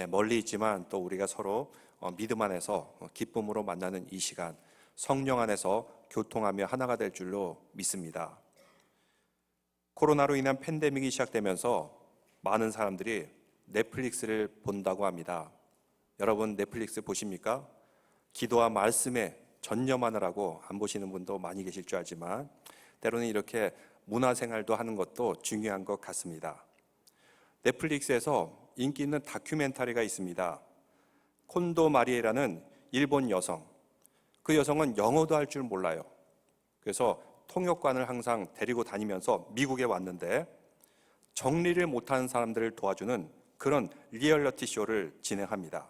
멀리 있지만 또 우리가 서로 믿음 안에서 기쁨으로 만나는 이 시간, 성령 안에서 교통하며 하나가 될 줄로 믿습니다. 코로나로 인한 팬데믹이 시작되면서 많은 사람들이 넷플릭스를 본다고 합니다. 여러분 넷플릭스 보십니까? 기도와 말씀에 전념하느라고 안 보시는 분도 많이 계실 줄 알지만 때로는 이렇게 문화생활도 하는 것도 중요한 것 같습니다. 넷플릭스에서 인기 있는 다큐멘터리가 있습니다. 콘도 마리에라는 일본 여성, 그 여성은 영어도 할 줄 몰라요. 그래서 통역관을 항상 데리고 다니면서 미국에 왔는데 정리를 못하는 사람들을 도와주는 그런 리얼리티 쇼를 진행합니다.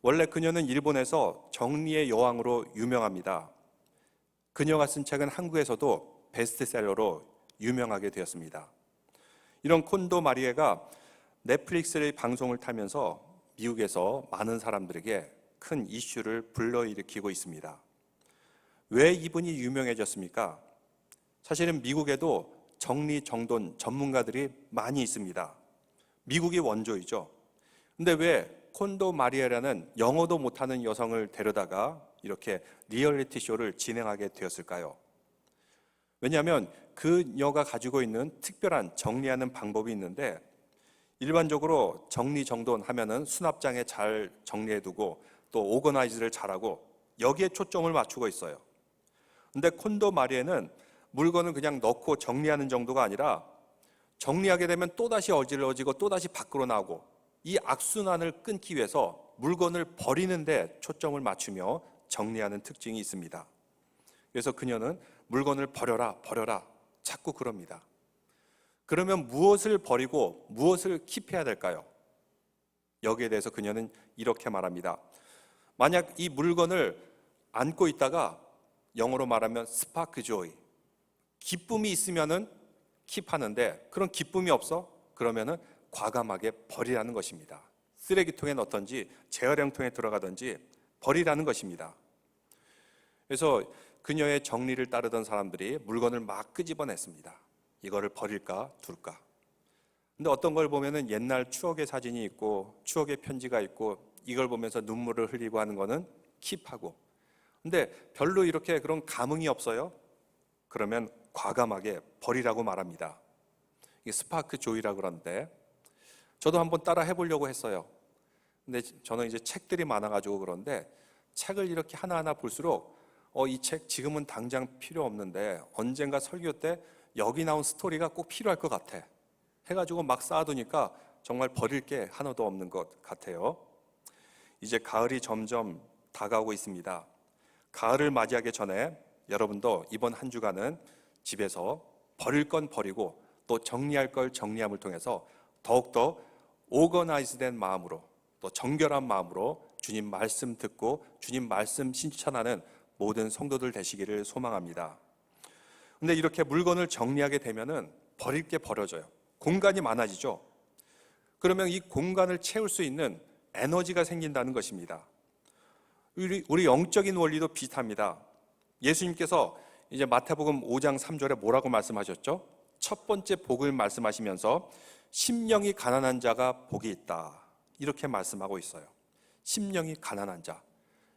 원래 그녀는 일본에서 정리의 여왕으로 유명합니다. 그녀가 쓴 책은 한국에서도 베스트셀러로 유명하게 되었습니다. 이런 콘도 마리에가 넷플릭스의 방송을 타면서 미국에서 많은 사람들에게 큰 이슈를 불러일으키고 있습니다. 왜 이분이 유명해졌습니까? 사실은 미국에도 정리정돈 전문가들이 많이 있습니다. 미국이 원조이죠. 근데 왜 콘도 마리에라는 영어도 못하는 여성을 데려다가 이렇게 리얼리티 쇼를 진행하게 되었을까요? 왜냐하면 그녀가 가지고 있는 특별한 정리하는 방법이 있는데 일반적으로 정리정돈 하면은 수납장에 잘 정리해두고 또 오거나이즈를 잘하고 여기에 초점을 맞추고 있어요. 근데 콘도 마리에는 물건을 그냥 넣고 정리하는 정도가 아니라 정리하게 되면 또다시 어질러지고 또다시 밖으로 나오고 이 악순환을 끊기 위해서 물건을 버리는데 초점을 맞추며 정리하는 특징이 있습니다. 그래서 그녀는 물건을 버려라 자꾸 그럽니다. 그러면 무엇을 버리고 무엇을 킵해야 될까요? 여기에 대해서 그녀는 이렇게 말합니다. 만약 이 물건을 안고 있다가 영어로 말하면 스파크 조이, 기쁨이 있으면은 킵하는데 그런 기쁨이 없어? 그러면은 과감하게 버리라는 것입니다. 쓰레기통에 넣던지 재활용통에 들어가든지 버리라는 것입니다. 그래서 그녀의 정리를 따르던 사람들이 물건을 막 끄집어냈습니다. 이거를 버릴까 둘까. 근데 어떤 걸 보면은 옛날 추억의 사진이 있고 추억의 편지가 있고 이걸 보면서 눈물을 흘리고 하는 거는 킵하고, 근데 별로 이렇게 그런 감흥이 없어요? 그러면 과감하게 버리라고 말합니다. 이게 스파크 조이라고 그러는데 저도 한번 따라 해보려고 했어요. 근데 저는 이제 책들이 많아가지고 그런데 책을 이렇게 하나하나 볼수록 이 책 지금은 당장 필요 없는데 언젠가 설교 때 여기 나온 스토리가 꼭 필요할 것 같아 해가지고 막 쌓아두니까 정말 버릴 게 하나도 없는 것 같아요. 이제 가을이 점점 다가오고 있습니다. 가을을 맞이하기 전에 여러분도 이번 한 주간은 집에서 버릴 건 버리고 또 정리할 걸 정리함을 통해서 더욱더 오거나이즈된 마음으로 또 정결한 마음으로 주님 말씀 듣고 주님 말씀 실천하는 모든 성도들 되시기를 소망합니다. 근데 이렇게 물건을 정리하게 되면은 버릴 게 버려져요. 공간이 많아지죠. 그러면 이 공간을 채울 수 있는 에너지가 생긴다는 것입니다. 우리 영적인 원리도 비슷합니다. 예수님께서 이제 마태복음 5장 3절에 뭐라고 말씀하셨죠? 첫 번째 복을 말씀하시면서 심령이 가난한 자가 복이 있다 이렇게 말씀하고 있어요. 심령이 가난한 자,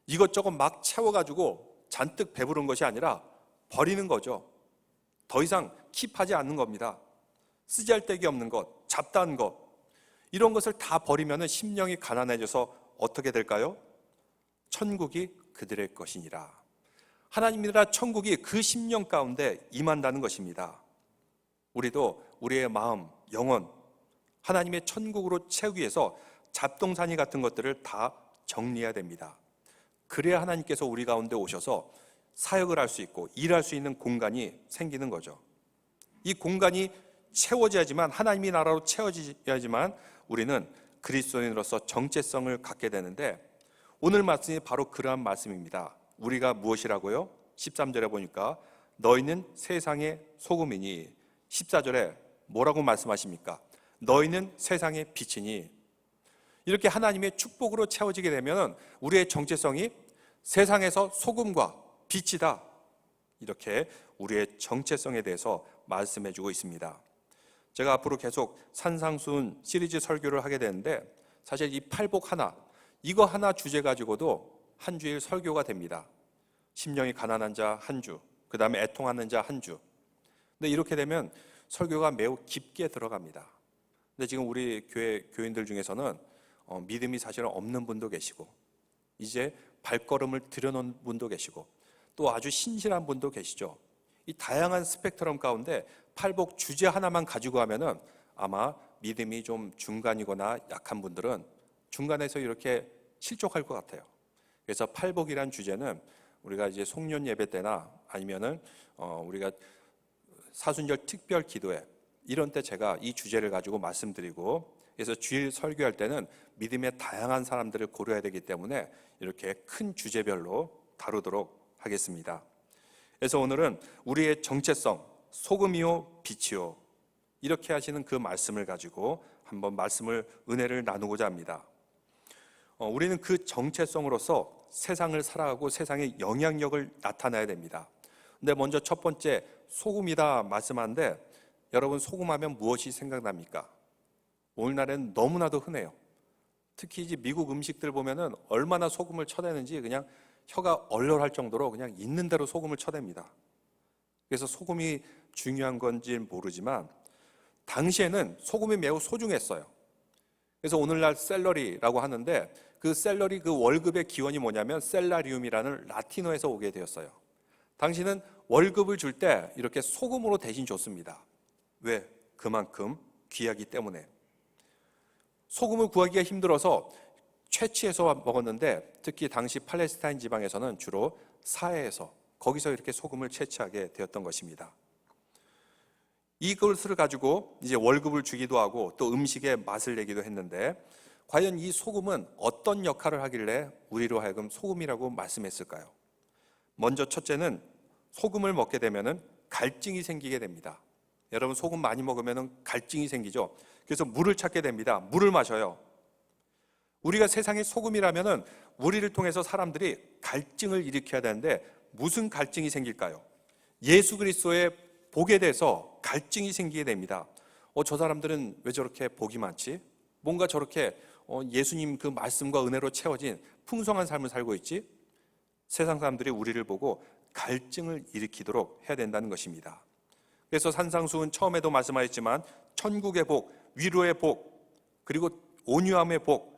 이것저것 막 채워가지고 잔뜩 배부른 것이 아니라 버리는 거죠. 더 이상 킵하지 않는 겁니다. 쓰잘데기 없는 것, 잡다한 것, 이런 것을 다 버리면 심령이 가난해져서 어떻게 될까요? 천국이 그들의 것이니라. 하나님이 나라 천국이 그 심령 가운데 임한다는 것입니다. 우리도 우리의 마음, 영혼, 하나님의 천국으로 채우기 위해서 잡동사니 같은 것들을 다 정리해야 됩니다. 그래야 하나님께서 우리 가운데 오셔서 사역을 할 수 있고 일할 수 있는 공간이 생기는 거죠. 이 공간이 채워져야지만, 하나님의 나라로 채워져야지만 우리는 그리스도인으로서 정체성을 갖게 되는데, 오늘 말씀이 바로 그러한 말씀입니다. 우리가 무엇이라고요? 13절에 보니까 너희는 세상의 소금이니, 14절에 뭐라고 말씀하십니까? 너희는 세상의 빛이니. 이렇게 하나님의 축복으로 채워지게 되면 우리의 정체성이 세상에서 소금과 빛이다, 이렇게 우리의 정체성에 대해서 말씀해 주고 있습니다. 제가 앞으로 계속 산상수훈 시리즈 설교를 하게 되는데 사실 이 팔복 하나, 이거 하나 주제 가지고도 한 주일 설교가 됩니다. 심령이 가난한 자 한 주, 그 다음에 애통하는 자 한 주. 근데 이렇게 되면 설교가 매우 깊게 들어갑니다. 근데 지금 우리 교회 교인들 중에서는 믿음이 사실은 없는 분도 계시고, 이제 발걸음을 들여놓은 분도 계시고, 또 아주 신실한 분도 계시죠. 이 다양한 스펙트럼 가운데 팔복 주제 하나만 가지고 하면은 아마 믿음이 좀 중간이거나 약한 분들은 중간에서 이렇게 실족할 것 같아요. 그래서 팔복이란 주제는 우리가 이제 송년 예배 때나 아니면은 우리가 사순절 특별 기도회 이런 때 제가 이 주제를 가지고 말씀드리고, 그래서 주일 설교할 때는 믿음의 다양한 사람들을 고려해야 되기 때문에 이렇게 큰 주제별로 다루도록 하겠습니다. 그래서 오늘은 우리의 정체성, 소금이요 빛이요, 이렇게 하시는 그 말씀을 가지고 한번 은혜를 나누고자 합니다. 우리는 그 정체성으로서 세상을 살아가고 세상의 영향력을 나타내야 됩니다. 근데 먼저 첫 번째 소금이다 말씀하는데, 여러분 소금하면 무엇이 생각납니까? 오늘날에는 너무나도 흔해요. 특히 이제 미국 음식들 보면은 얼마나 소금을 쳐대는지 그냥 혀가 얼얼할 정도로 그냥 있는 대로 소금을 쳐댑니다. 그래서 소금이 중요한 건지 모르지만 당시에는 소금이 매우 소중했어요. 그래서 오늘날 샐러리라고 하는데, 그 샐러리 그 월급의 기원이 뭐냐면 셀라리움이라는 라틴어에서 오게 되었어요. 당시는 월급을 줄 때 이렇게 소금으로 대신 줬습니다. 왜? 그만큼 귀하기 때문에. 소금을 구하기가 힘들어서 채취해서 먹었는데, 특히 당시 팔레스타인 지방에서는 주로 사해에서 거기서 이렇게 소금을 채취하게 되었던 것입니다. 이것을 가지고 이제 월급을 주기도 하고 또 음식에 맛을 내기도 했는데, 과연 이 소금은 어떤 역할을 하길래 우리로 하여금 소금이라고 말씀했을까요? 먼저 첫째는 소금을 먹게 되면은 갈증이 생기게 됩니다. 여러분 소금 많이 먹으면은 갈증이 생기죠. 그래서 물을 찾게 됩니다. 물을 마셔요. 우리가 세상의 소금이라면은 우리를 통해서 사람들이 갈증을 일으켜야 되는데 무슨 갈증이 생길까요? 예수 그리스도의 복에 대해서 갈증이 생기게 됩니다. 저 사람들은 왜 저렇게 복이 많지? 뭔가 저렇게 예수님 그 말씀과 은혜로 채워진 풍성한 삶을 살고 있지? 세상 사람들이 우리를 보고 갈증을 일으키도록 해야 된다는 것입니다. 그래서 산상수훈 처음에도 말씀하셨지만 천국의 복, 위로의 복, 그리고 온유함의 복,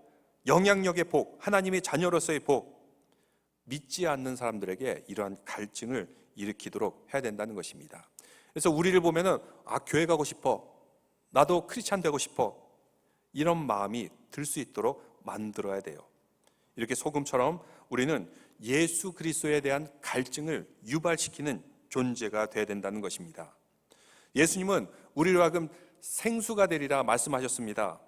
영향력의 복, 하나님의 자녀로서의 복, 믿지 않는 사람들에게 이러한 갈증을 일으키도록 해야 된다는 것입니다. 그래서 우리를 보면은 교회 가고 싶어, 나도 크리스찬 되고 싶어, 이런 마음이 들 수 있도록 만들어야 돼요. 이렇게 소금처럼 우리는 예수 그리스도에 대한 갈증을 유발시키는 존재가 되어야 된다는 것입니다. 예수님은 우리로 하여금 생수가 되리라 말씀하셨습니다.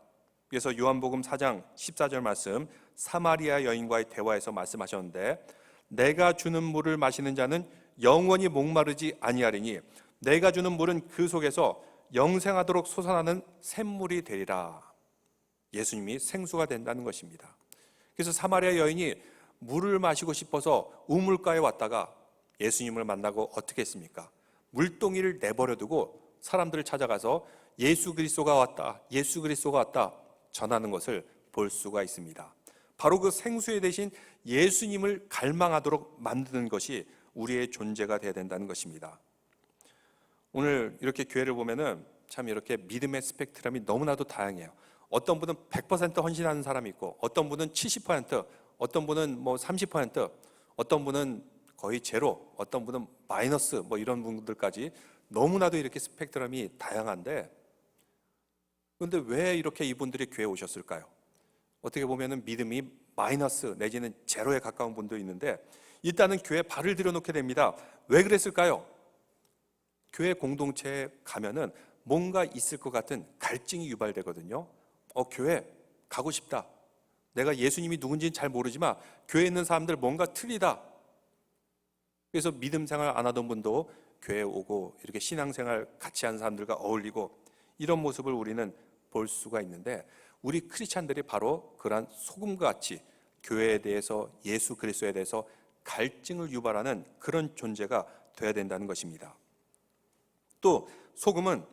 그래서 요한복음 4장 14절 말씀, 사마리아 여인과의 대화에서 말씀하셨는데, 내가 주는 물을 마시는 자는 영원히 목마르지 아니하리니 내가 주는 물은 그 속에서 영생하도록 솟아나는 샘물이 되리라. 예수님이 생수가 된다는 것입니다. 그래서 사마리아 여인이 물을 마시고 싶어서 우물가에 왔다가 예수님을 만나고 어떻게 했습니까? 물동이를 내버려두고 사람들을 찾아가서 예수 그리스도가 왔다, 예수 그리스도가 왔다 전하는 것을 볼 수가 있습니다. 바로 그 생수에 대신 예수님을 갈망하도록 만드는 것이 우리의 존재가 되어야 된다는 것입니다. 오늘 이렇게 교회를 보면은 참 이렇게 믿음의 스펙트럼이 너무나도 다양해요. 어떤 분은 100% 헌신하는 사람이 있고, 어떤 분은 70%, 어떤 분은 30%, 어떤 분은 거의 제로, 어떤 분은 마이너스, 이런 분들까지 너무나도 이렇게 스펙트럼이 다양한데, 그런데 왜 이렇게 이분들이 교회에 오셨을까요? 어떻게 보면은 믿음이 마이너스 내지는 제로에 가까운 분도 있는데, 일단은 교회에 발을 들여놓게 됩니다. 왜 그랬을까요? 교회 공동체에 가면은 뭔가 있을 것 같은 갈증이 유발되거든요. 교회 가고 싶다. 내가 예수님이 누군지는 잘 모르지만 교회에 있는 사람들 뭔가 틀리다. 그래서 믿음 생활 안 하던 분도 교회에 오고 이렇게 신앙생활 같이 하는 사람들과 어울리고, 이런 모습을 우리는 볼 수가 있는데, 우리 크리스찬들이 바로 그러한 소금과 같이 교회에 대해서, 예수 그리스도에 대해서 갈증을 유발하는 그런 존재가 되어야 된다는 것입니다. 또 소금은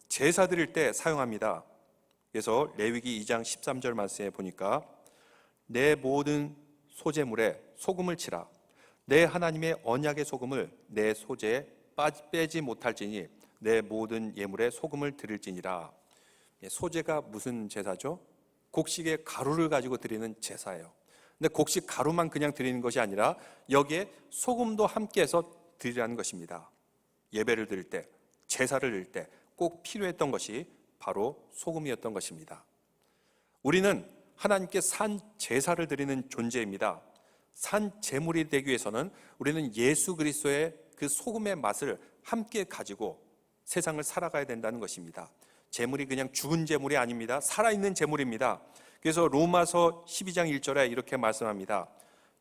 제사 드릴 때 사용합니다. 그래서 레위기 2장 13절 말씀에 보니까 내 모든 소재물에 소금을 치라. 내 하나님의 언약의 소금을 내 소재에 빼지 못할지니 내 모든 예물에 소금을 드릴지니라. 소재가 무슨 제사죠? 곡식의 가루를 가지고 드리는 제사예요. 근데 곡식 가루만 그냥 드리는 것이 아니라 여기에 소금도 함께해서 드리라는 것입니다. 예배를 드릴 때, 제사를 드릴 때 꼭 필요했던 것이 바로 소금이었던 것입니다. 우리는 하나님께 산 제사를 드리는 존재입니다. 산 제물이 되기 위해서는 우리는 예수 그리스도의 그 소금의 맛을 함께 가지고 세상을 살아가야 된다는 것입니다. 제물이 그냥 죽은 제물이 아닙니다. 살아있는 제물입니다. 그래서 로마서 12장 1절에 이렇게 말씀합니다.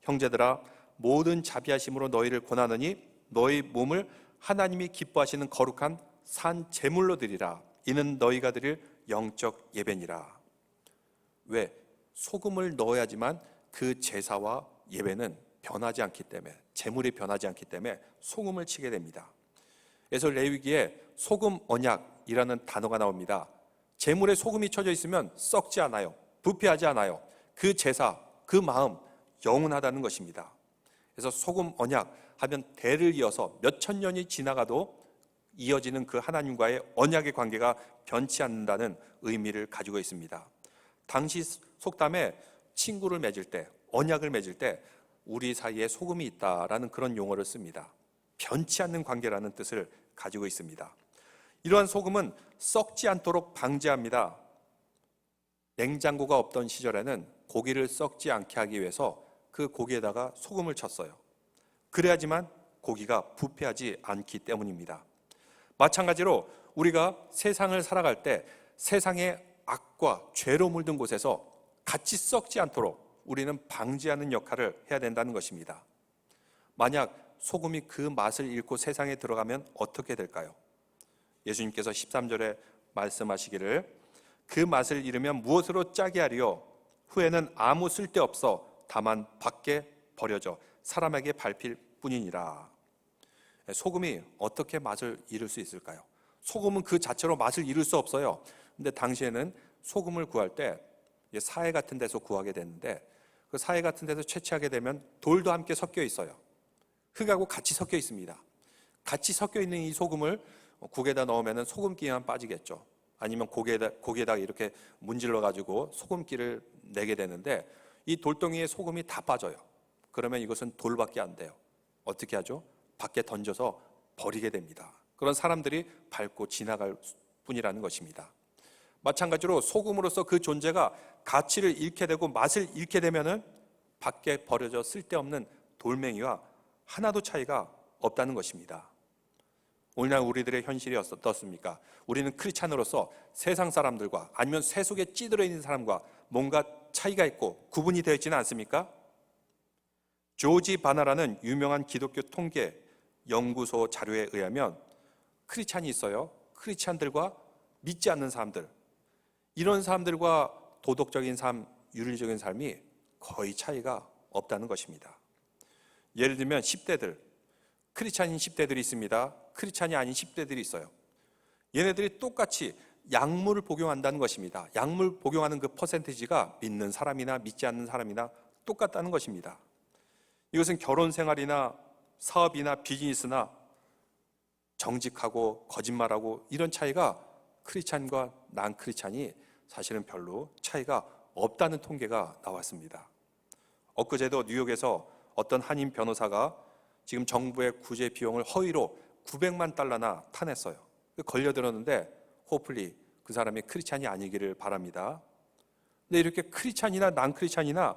형제들아, 모든 자비하심으로 너희를 권하느니 너희 몸을 하나님이 기뻐하시는 거룩한 산 제물로 드리라. 이는 너희가 드릴 영적 예배니라. 왜? 소금을 넣어야지만 그 제사와 예배는 변하지 않기 때문에, 제물이 변하지 않기 때문에 소금을 치게 됩니다. 그래서 레위기에 소금 언약이라는 단어가 나옵니다. 제물에 소금이 쳐져 있으면 썩지 않아요. 부패하지 않아요. 그 제사, 그 마음 영원하다는 것입니다. 그래서 소금 언약 하면 대를 이어서 몇천 년이 지나가도 이어지는 그 하나님과의 언약의 관계가 변치 않는다는 의미를 가지고 있습니다. 당시 속담에 친구를 맺을 때, 언약을 맺을 때 우리 사이에 소금이 있다라는 그런 용어를 씁니다. 변치 않는 관계라는 뜻을 가지고 있습니다. 이러한 소금은 썩지 않도록 방지합니다. 냉장고가 없던 시절에는 고기를 썩지 않게 하기 위해서 그 고기에다가 소금을 쳤어요. 그래야지만 고기가 부패하지 않기 때문입니다. 마찬가지로 우리가 세상을 살아갈 때 세상의 악과 죄로 물든 곳에서 같이 썩지 않도록 우리는 방지하는 역할을 해야 된다는 것입니다. 만약 소금이 그 맛을 잃고 세상에 들어가면 어떻게 될까요? 예수님께서 13절에 말씀하시기를 그 맛을 잃으면 무엇으로 짜게 하리요? 후에는 아무 쓸데없어 다만 밖에 버려져 사람에게 밟힐 뿐이니라. 소금이 어떻게 맛을 잃을 수 있을까요? 소금은 그 자체로 맛을 잃을 수 없어요. 근데 당시에는 소금을 구할 때 사해 같은 데서 구하게 되는데 그 사해 같은 데서 채취하게 되면 돌도 함께 섞여 있어요. 흙하고 같이 섞여 있습니다. 같이 섞여 있는 이 소금을 국에다 넣으면 소금기만 빠지겠죠. 아니면 고기에다가 이렇게 문질러 가지고 소금기를 내게 되는데 이 돌덩이에 소금이 다 빠져요. 그러면 이것은 돌밖에 안 돼요. 어떻게 하죠? 밖에 던져서 버리게 됩니다. 그런 사람들이 밟고 지나갈 뿐이라는 것입니다. 마찬가지로 소금으로서 그 존재가 가치를 잃게 되고 맛을 잃게 되면은 밖에 버려져 쓸데없는 돌멩이와 하나도 차이가 없다는 것입니다. 오늘날 우리들의 현실이 어떻습니까? 우리는 크리스찬으로서 세상 사람들과 아니면 세속에 찌들어 있는 사람과 뭔가 차이가 있고 구분이 되어 있지는 않습니까? 조지 바나라는 유명한 기독교 통계 연구소 자료에 의하면 크리스찬이 있어요. 크리스찬들과 믿지 않는 사람들, 이런 사람들과 도덕적인 삶, 윤리적인 삶이 거의 차이가 없다는 것입니다. 예를 들면 10대들, 크리스찬인 10대들이 있습니다. 크리스찬이 아닌 10대들이 있어요. 얘네들이 똑같이 약물을 복용한다는 것입니다. 약물 복용하는 그 퍼센티지가 믿는 사람이나 믿지 않는 사람이나 똑같다는 것입니다. 이것은 결혼 생활이나 사업이나 비즈니스나 정직하고 거짓말하고 이런 차이가 크리스찬과 난 크리스찬이 사실은 별로 차이가 없다는 통계가 나왔습니다. 엊그제도 뉴욕에서 어떤 한인 변호사가 지금 정부의 구제 비용을 허위로 900만 달러나 타냈어요. 걸려들었는데 호플리 그 사람이 크리스찬이 아니기를 바랍니다. 근데 이렇게 크리스찬이나 난 크리스찬이나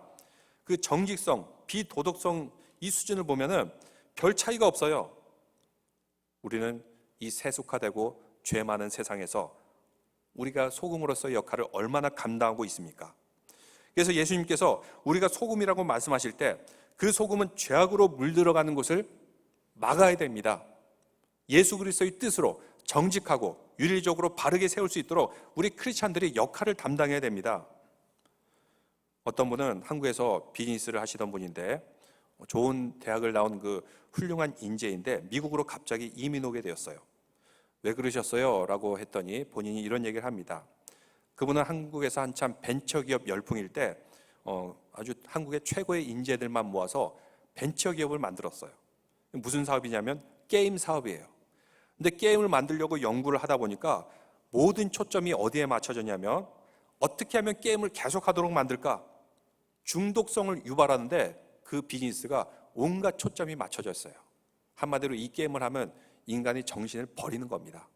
그 정직성, 비도덕성 이 수준을 보면은 별 차이가 없어요. 우리는 이 세속화되고 죄 많은 세상에서 우리가 소금으로서의 역할을 얼마나 감당하고 있습니까? 그래서 예수님께서 우리가 소금이라고 말씀하실 때 그 소금은 죄악으로 물들어가는 곳을 막아야 됩니다. 예수 그리스도의 뜻으로 정직하고 윤리적으로 바르게 세울 수 있도록 우리 크리스찬들이 역할을 담당해야 됩니다. 어떤 분은 한국에서 비즈니스를 하시던 분인데 좋은 대학을 나온 그 훌륭한 인재인데 미국으로 갑자기 이민 오게 되었어요. 왜 그러셨어요? 라고 했더니 본인이 이런 얘기를 합니다. 그분은 한국에서 한참 벤처기업 열풍일 때 아주 한국의 최고의 인재들만 모아서 벤처기업을 만들었어요. 무슨 사업이냐면 게임 사업이에요. 근데 게임을 만들려고 연구를 하다 보니까 모든 초점이 어디에 맞춰졌냐면 어떻게 하면 게임을 계속하도록 만들까? 중독성을 유발하는데 그 비즈니스가 온갖 초점이 맞춰져 있어요. 한마디로 이 게임을 하면 인간이 정신을 버리는 겁니다.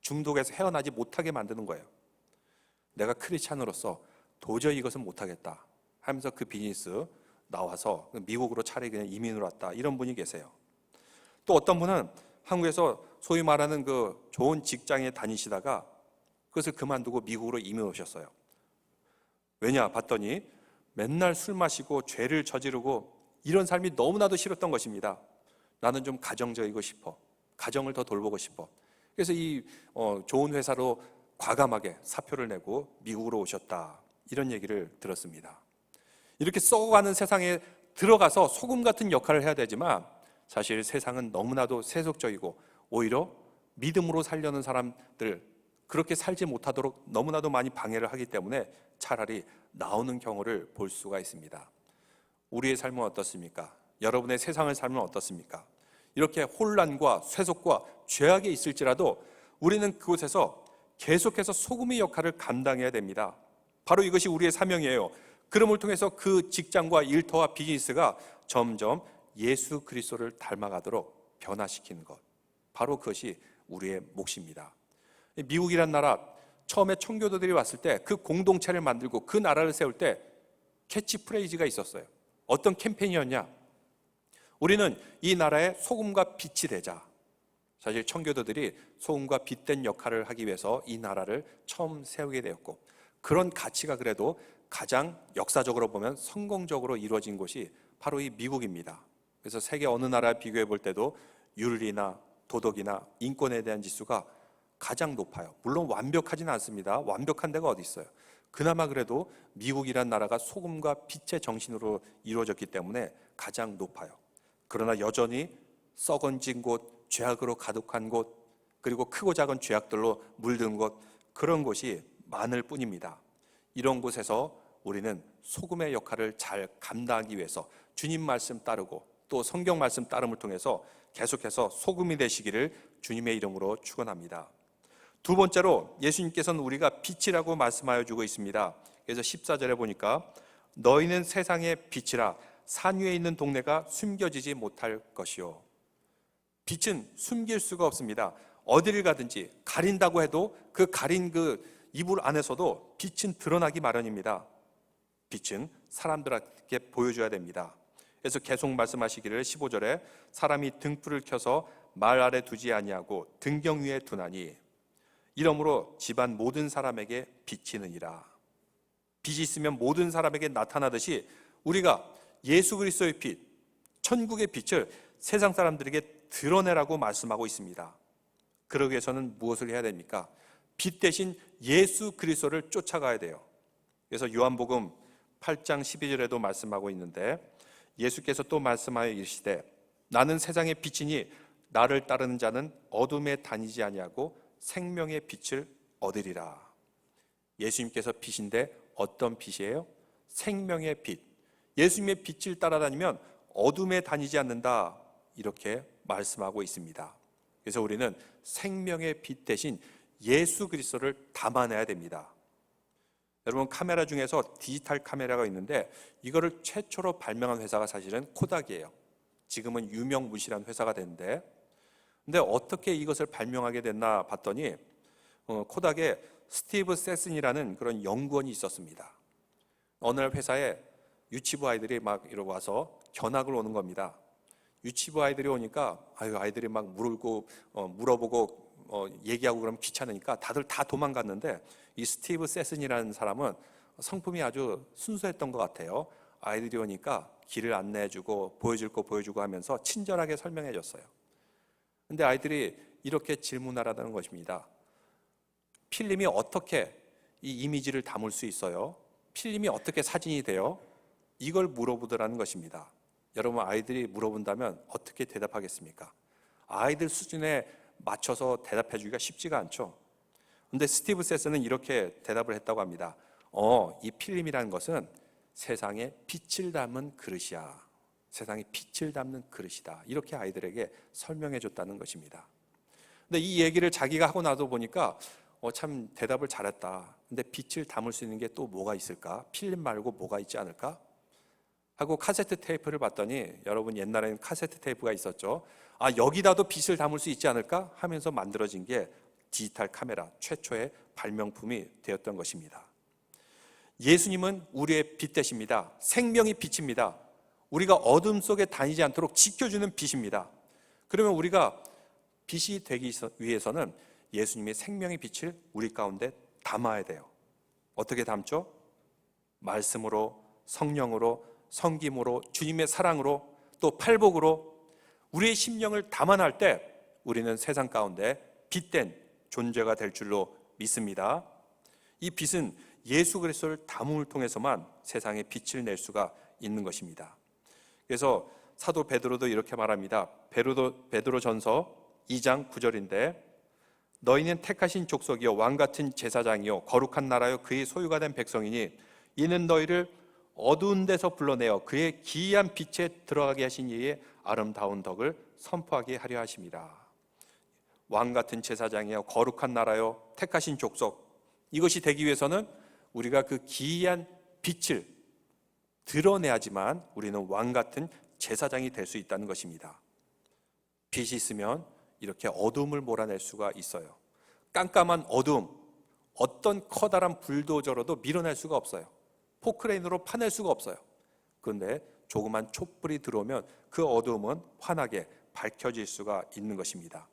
중독에서 헤어나지 못하게 만드는 거예요. 내가 크리스찬으로서 도저히 이것은 못하겠다 하면서 그 비즈니스 나와서 미국으로 차라리 그냥 이민을 왔다, 이런 분이 계세요. 또 어떤 분은 한국에서 소위 말하는 그 좋은 직장에 다니시다가 그것을 그만두고 미국으로 이민 오셨어요. 왜냐 봤더니 맨날 술 마시고 죄를 저지르고 이런 삶이 너무나도 싫었던 것입니다. 나는 좀 가정적이고 싶어. 가정을 더 돌보고 싶어. 그래서 이 좋은 회사로 과감하게 사표를 내고 미국으로 오셨다, 이런 얘기를 들었습니다. 이렇게 썩어가는 세상에 들어가서 소금 같은 역할을 해야 되지만 사실 세상은 너무나도 세속적이고 오히려 믿음으로 살려는 사람들, 그렇게 살지 못하도록 너무나도 많이 방해를 하기 때문에 차라리 나오는 경우를 볼 수가 있습니다. 우리의 삶은 어떻습니까? 여러분의 세상을 살면 어떻습니까? 이렇게 혼란과 쇠속과 죄악에 있을지라도 우리는 그곳에서 계속해서 소금의 역할을 감당해야 됩니다. 바로 이것이 우리의 사명이에요. 그럼을 통해서 그 직장과 일터와 비즈니스가 점점 예수 그리스도를 닮아가도록 변화시키는 것, 바로 그것이 우리의 몫입니다. 미국이란 나라, 처음에 청교도들이 왔을 때 그 공동체를 만들고 그 나라를 세울 때 캐치프레이즈가 있었어요. 어떤 캠페인이었냐? 우리는 이 나라의 소금과 빛이 되자. 사실 청교도들이 소금과 빛된 역할을 하기 위해서 이 나라를 처음 세우게 되었고, 그런 가치가 그래도 가장 역사적으로 보면 성공적으로 이루어진 곳이 바로 이 미국입니다. 그래서 세계 어느 나라 비교해 볼 때도 윤리나 도덕이나 인권에 대한 지수가 가장 높아요. 물론 완벽하지는 않습니다. 완벽한 데가 어디 있어요. 그나마 그래도 미국이란 나라가 소금과 빛의 정신으로 이루어졌기 때문에 가장 높아요. 그러나 여전히 썩어진 곳, 죄악으로 가득한 곳, 그리고 크고 작은 죄악들로 물든 곳, 그런 곳이 많을 뿐입니다. 이런 곳에서 우리는 소금의 역할을 잘 감당하기 위해서 주님 말씀 따르고 또 성경 말씀 따름을 통해서 계속해서 소금이 되시기를 주님의 이름으로 축원합니다. 두 번째로 예수님께서는 우리가 빛이라고 말씀하여 주고 있습니다. 그래서 14절에 보니까 너희는 세상의 빛이라 산 위에 있는 동네가 숨겨지지 못할 것이요. 빛은 숨길 수가 없습니다. 어디를 가든지 가린다고 해도 그 가린 그 이불 안에서도 빛은 드러나기 마련입니다. 빛은 사람들에게 보여줘야 됩니다. 그래서 계속 말씀하시기를 15절에 사람이 등불을 켜서 말 아래 두지 아니하고 등경 위에 두나니 이러므로 집안 모든 사람에게 비치느니라. 빛이 있으면 모든 사람에게 나타나듯이 우리가 예수 그리스도의 빛, 천국의 빛을 세상 사람들에게 드러내라고 말씀하고 있습니다. 그러기 위해서는 무엇을 해야 됩니까? 빛 대신 예수 그리스도를 쫓아가야 돼요. 그래서 요한복음 8장 12절에도 말씀하고 있는데 예수께서 또 말씀하여 이르시되 나는 세상의 빛이니 나를 따르는 자는 어둠에 다니지 아니하고 생명의 빛을 얻으리라. 예수님께서 빛인데 어떤 빛이에요? 생명의 빛. 예수님의 빛을 따라다니면 어둠에 다니지 않는다, 이렇게 말씀하고 있습니다. 그래서 우리는 생명의 빛 대신 예수 그리스도를 담아내야 됩니다. 여러분, 카메라 중에서 디지털 카메라가 있는데 이거를 최초로 발명한 회사가 사실은 코닥이에요. 지금은 유명무실한 회사가 됐는데, 근데 어떻게 이것을 발명하게 됐나 봤더니 코닥에 스티브 세슨이라는 그런 연구원이 있었습니다. 어느 날 회사에 유치부 아이들이 막 이러고 와서 견학을 오는 겁니다. 유치부 아이들이 오니까 아이들이 막 물어보고 얘기하고 그러면 귀찮으니까 다들 다 도망갔는데 이 스티브 세슨이라는 사람은 성품이 아주 순수했던 것 같아요. 아이들이 오니까 길을 안내해주고 보여줄 거 보여주고 하면서 친절하게 설명해 줬어요. 근데 아이들이 이렇게 질문하라는 것입니다. 필름이 어떻게 이 이미지를 담을 수 있어요? 필름이 어떻게 사진이 돼요? 이걸 물어보더라는 것입니다. 여러분, 아이들이 물어본다면 어떻게 대답하겠습니까? 아이들 수준에 맞춰서 대답해 주기가 쉽지가 않죠. 근데 스티브 세스는 이렇게 대답을 했다고 합니다. 이 필름이라는 것은 세상에 빛을 담은 그릇이야. 세상에 빛을 담는 그릇이다. 이렇게 아이들에게 설명해 줬다는 것입니다. 근데 이 얘기를 자기가 하고 나서 보니까 참 대답을 잘했다. 근데 빛을 담을 수 있는 게 또 뭐가 있을까? 필름 말고 뭐가 있지 않을까? 하고 카세트 테이프를 봤더니, 여러분 옛날에는 카세트 테이프가 있었죠. 여기다도 빛을 담을 수 있지 않을까? 하면서 만들어진 게 디지털 카메라 최초의 발명품이 되었던 것입니다. 예수님은 우리의 빛 되십니다. 생명이 빛입니다. 우리가 어둠 속에 다니지 않도록 지켜주는 빛입니다. 그러면 우리가 빛이 되기 위해서는 예수님의 생명의 빛을 우리 가운데 담아야 돼요. 어떻게 담죠? 말씀으로, 성령으로, 섬김으로, 주님의 사랑으로, 또 팔복으로 우리의 심령을 담아낼 때 우리는 세상 가운데 빛된 존재가 될 줄로 믿습니다. 이 빛은 예수 그리스도를 담음을 통해서만 세상에 빛을 낼 수가 있는 것입니다. 그래서 사도 베드로도 이렇게 말합니다. 베드로전서 2장 9절인데, 너희는 택하신 족속이요 왕같은 제사장이요 거룩한 나라요 그의 소유가 된 백성이니 이는 너희를 어두운 데서 불러내어 그의 기이한 빛에 들어가게 하신 이의 아름다운 덕을 선포하게 하려 하심이라. 왕같은 제사장이요 거룩한 나라요 택하신 족속, 이것이 되기 위해서는 우리가 그 기이한 빛을 드러내야지만 우리는 왕같은 제사장이 될 수 있다는 것입니다. 빛이 있으면 이렇게 어둠을 몰아낼 수가 있어요. 깜깜한 어둠, 어떤 커다란 불도저로도 밀어낼 수가 없어요. 포크레인으로 파낼 수가 없어요. 그런데 조그만 촛불이 들어오면 그 어두움은 환하게 밝혀질 수가 있는 것입니다.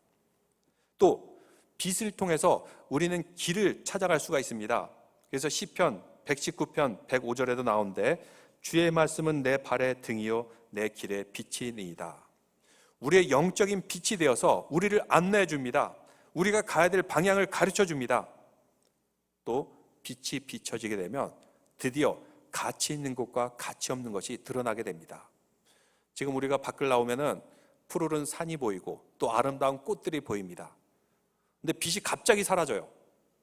또 빛을 통해서 우리는 길을 찾아갈 수가 있습니다. 그래서 시편 119편 105절에도 나오는데, 주의 말씀은 내 발의 등이요 내 길의 빛이니이다. 우리의 영적인 빛이 되어서 우리를 안내해 줍니다. 우리가 가야 될 방향을 가르쳐 줍니다. 또 빛이 비춰지게 되면 드디어 가치 있는 것과 가치 없는 것이 드러나게 됩니다. 지금 우리가 밖을 나오면은 푸르른 산이 보이고 또 아름다운 꽃들이 보입니다. 근데 빛이 갑자기 사라져요.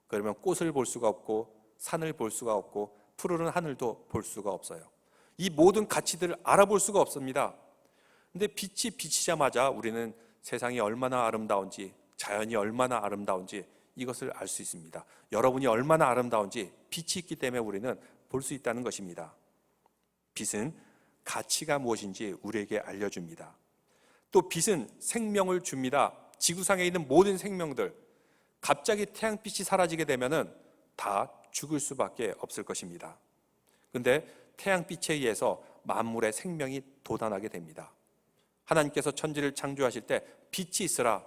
그러면 꽃을 볼 수가 없고 산을 볼 수가 없고 푸르른 하늘도 볼 수가 없어요. 이 모든 가치들을 알아볼 수가 없습니다. 근데 빛이 비치자마자 우리는 세상이 얼마나 아름다운지, 자연이 얼마나 아름다운지 이것을 알 수 있습니다. 여러분이 얼마나 아름다운지 빛이 있기 때문에 우리는 볼 수 있다는 것입니다. 빛은 가치가 무엇인지 우리에게 알려줍니다. 또 빛은 생명을 줍니다. 지구상에 있는 모든 생명들, 갑자기 태양빛이 사라지게 되면은 다 죽을 수밖에 없을 것입니다. 그런데 태양빛에 의해서 만물의 생명이 돋아나게 됩니다. 하나님께서 천지를 창조하실 때 빛이 있으라,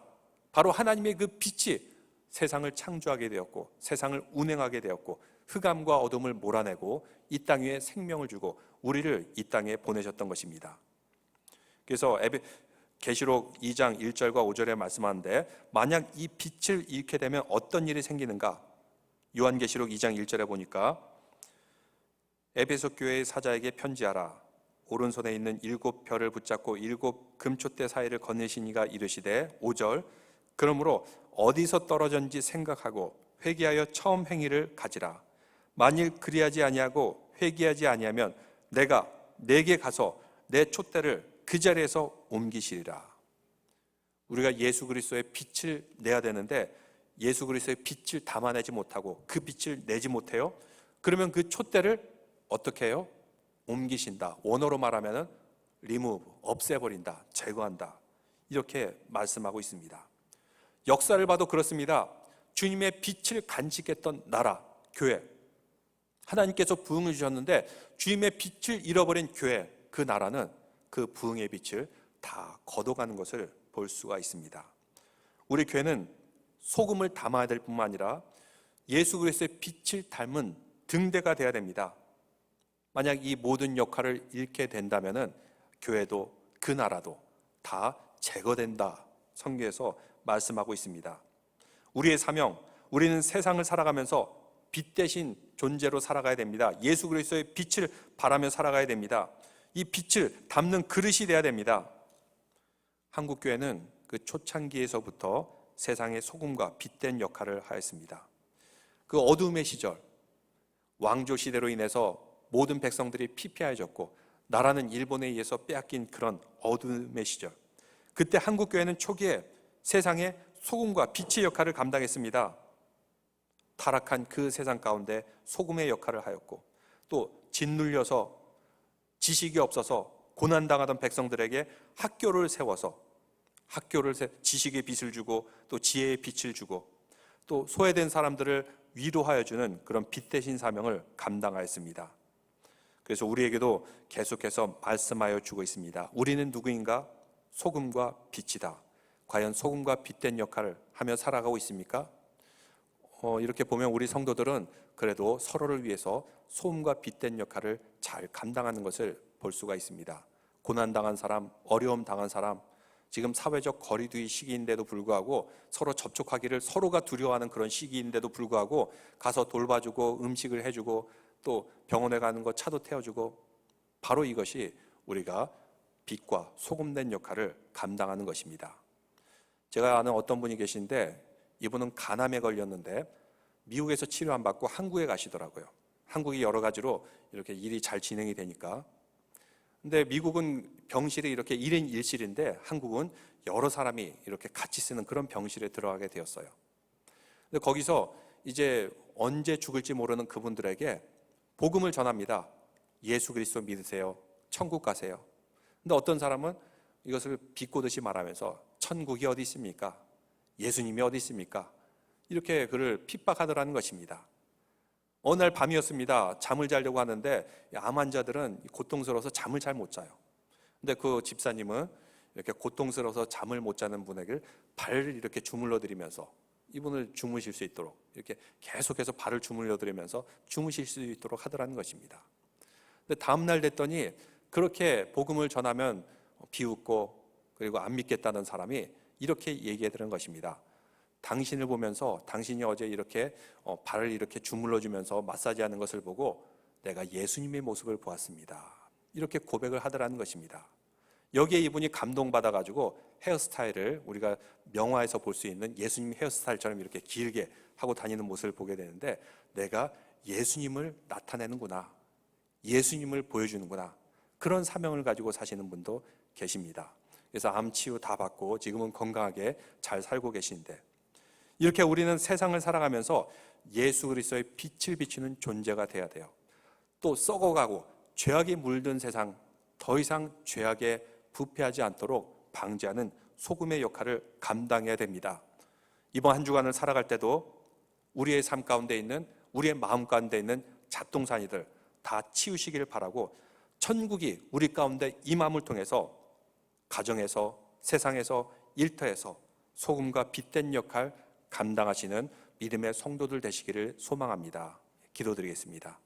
바로 하나님의 그 빛이 세상을 창조하게 되었고 세상을 운행하게 되었고 흑암과 어둠을 몰아내고 이 땅 위에 생명을 주고 우리를 이 땅에 보내셨던 것입니다. 그래서 계시록 2장 1절과 5절에 말씀하는데, 만약 이 빛을 잃게 되면 어떤 일이 생기는가? 요한계시록 2장 1절에 보니까, 에베소 교회의 사자에게 편지하라. 오른손에 있는 7별을 붙잡고 7 금촛대 사이를 거느신 이가 이르시되, 5절, 그러므로 어디서 떨어졌는지 생각하고 회개하여 처음 행위를 가지라. 만일 그리하지 아니하고 회개하지 아니하면 내가 내게 가서 내 촛대를 그 자리에서 옮기시리라. 우리가 예수 그리스도의 빛을 내야 되는데 예수 그리스도의 빛을 담아내지 못하고 그 빛을 내지 못해요. 그러면 그 촛대를 어떻게 해요? 옮기신다. 원어로 말하면 remove, 없애버린다, 제거한다, 이렇게 말씀하고 있습니다. 역사를 봐도 그렇습니다. 주님의 빛을 간직했던 나라, 교회, 하나님께서 부흥을 주셨는데 주님의 빛을 잃어버린 교회, 그 나라는 그 부흥의 빛을 다 걷어가는 것을 볼 수가 있습니다. 우리 교회는 소금을 담아야 될 뿐만 아니라 예수 그리스도의 빛을 닮은 등대가 되어야 됩니다. 만약 이 모든 역할을 잃게 된다면 교회도 그 나라도 다 제거된다, 성경에서 말씀하고 있습니다. 우리의 사명, 우리는 세상을 살아가면서 빛 대신 존재로 살아가야 됩니다. 예수 그리스도의 빛을 바라며 살아가야 됩니다. 이 빛을 담는 그릇이 되어야 됩니다. 한국교회는 그 초창기에서부터 세상의 소금과 빛된 역할을 하였습니다. 그 어두움의 시절, 왕조 시대로 인해서 모든 백성들이 피폐해졌고 나라는 일본에 의해서 빼앗긴 그런 어두움의 시절, 그때 한국교회는 초기에 세상의 소금과 빛의 역할을 감당했습니다. 타락한 그 세상 가운데 소금의 역할을 하였고, 또 짓눌려서 지식이 없어서 고난당하던 백성들에게 학교를 세워서 지식의 빛을 주고 또 지혜의 빛을 주고 또 소외된 사람들을 위로하여 주는 그런 빛 대신 사명을 감당하였습니다. 그래서 우리에게도 계속해서 말씀하여 주고 있습니다. 우리는 누구인가? 소금과 빛이다. 과연 소금과 빛된 역할을 하며 살아가고 있습니까? 이렇게 보면 우리 성도들은 그래도 서로를 위해서 소금과 빛된 역할을 잘 감당하는 것을 볼 수가 있습니다. 고난당한 사람, 어려움 당한 사람, 지금 사회적 거리두기 시기인데도 불구하고 서로 접촉하기를 서로가 두려워하는 그런 시기인데도 불구하고 가서 돌봐주고 음식을 해주고 또 병원에 가는 거 차도 태워주고, 바로 이것이 우리가 빛과 소금된 역할을 감당하는 것입니다. 제가 아는 어떤 분이 계신데 이분은 간암에 걸렸는데 미국에서 치료 안 받고 한국에 가시더라고요. 한국이 여러 가지로 이렇게 일이 잘 진행이 되니까. 근데 미국은 병실이 이렇게 1인 1실인데 한국은 여러 사람이 이렇게 같이 쓰는 그런 병실에 들어가게 되었어요. 근데 거기서 이제 언제 죽을지 모르는 그분들에게 복음을 전합니다. 예수 그리스도 믿으세요. 천국 가세요. 근데 어떤 사람은 이것을 비꼬듯이 말하면서 천국이 어디 있습니까? 예수님이 어디 있습니까? 이렇게 그를 핍박하더라는 것입니다. 어느 날 밤이었습니다. 잠을 자려고 하는데 암 환자들은 고통스러워서 잠을 잘 못 자요. 근데 그 집사님은 이렇게 고통스러워서 잠을 못 자는 분에게 발을 이렇게 주물러 드리면서 이분을 주무실 수 있도록 이렇게 계속해서 발을 주물러 드리면서 주무실 수 있도록 하더라는 것입니다. 근데 다음 날 됐더니 그렇게 복음을 전하면 비웃고 그리고 안 믿겠다는 사람이 이렇게 얘기하더라는 것입니다. 당신을 보면서 당신이 어제 이렇게 발을 이렇게 주물러 주면서 마사지하는 것을 보고 내가 예수님의 모습을 보았습니다. 이렇게 고백을 하더라는 것입니다. 여기에 이분이 감동받아가지고 헤어스타일을 우리가 명화에서 볼 수 있는 예수님 헤어스타일처럼 이렇게 길게 하고 다니는 모습을 보게 되는데, 내가 예수님을 나타내는구나, 예수님을 보여주는구나, 그런 사명을 가지고 사시는 분도 계십니다. 그래서 암 치유 다 받고 지금은 건강하게 잘 살고 계신데, 이렇게 우리는 세상을 살아가면서 예수 그리스도의 빛을 비추는 존재가 돼야 돼요. 또 썩어가고 죄악이 물든 세상, 더 이상 죄악에 부패하지 않도록 방지하는 소금의 역할을 감당해야 됩니다. 이번 한 주간을 살아갈 때도 우리의 삶 가운데 있는, 우리의 마음 가운데 있는 잡동사니들 다 치우시기를 바라고, 천국이 우리 가운데 임함을 통해서 가정에서, 세상에서, 일터에서 소금과 빛된 역할 감당하시는 믿음의 성도들 되시기를 소망합니다. 기도드리겠습니다.